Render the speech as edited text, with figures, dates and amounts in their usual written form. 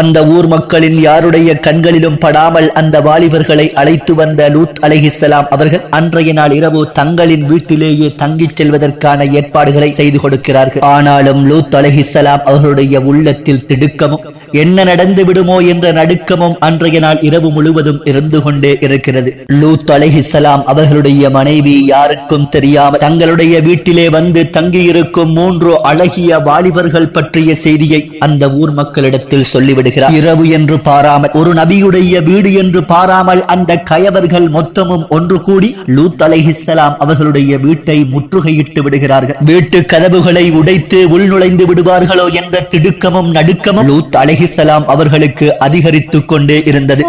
அந்த ஊர் மக்களின் யாருடைய கண்களிலும் படாமல் அந்த வாலிபர்களை அழைத்து வந்த லூத் அலைஹிஸ்ஸலாம் அவர்கள் அன்றைய நாள் இரவு தங்களின் வீட்டிலேயே தங்கிச் செல்வதற்கான ஏற்பாடுகளை செய்து கொடுக்கிறார்கள். ஆனாலும் லூத் அலைஹிஸ்ஸலாம் அவர்களுடைய உள்ளத்தில் திடுக்கமும் என்ன நடந்து விடுமோ என்ற நடுக்கமும் அன்றைய நாள் இரவு முழுவதும் இருந்து கொண்டே இருக்கிறது. லூத் அலைஹிஸ்ஸலாம் அவர்களுடைய மனைவி யாருக்கும் தெரியாமல் தங்களுடைய வீட்டிலே வந்து தங்கியிருக்கும் 3 அழகிய வாலிபர்கள் பற்றிய செய்தியை அந்த ஊர் மக்களிடத்தில் சொல்லிவிடுகிறார். இரவு என்று பாராமல், ஒரு நபியுடைய வீடு என்று பாராமல் அந்த கயவர்கள் மொத்தமும் ஒன்று கூடி லூத் அலைஹிஸ்ஸலாம் அவர்களுடைய வீட்டை முற்றுகையிட்டு விடுகிறார்கள். வீட்டு கதவுகளை உடைத்து உள்நுழைந்து விடுவார்களோ என்ற திடுக்கமும் நடுக்கமும் லூத் அலைஹிஸ்ஸலாம் அவர்களுக்கு அதிகரித்துக் கொண்டே இருந்தது.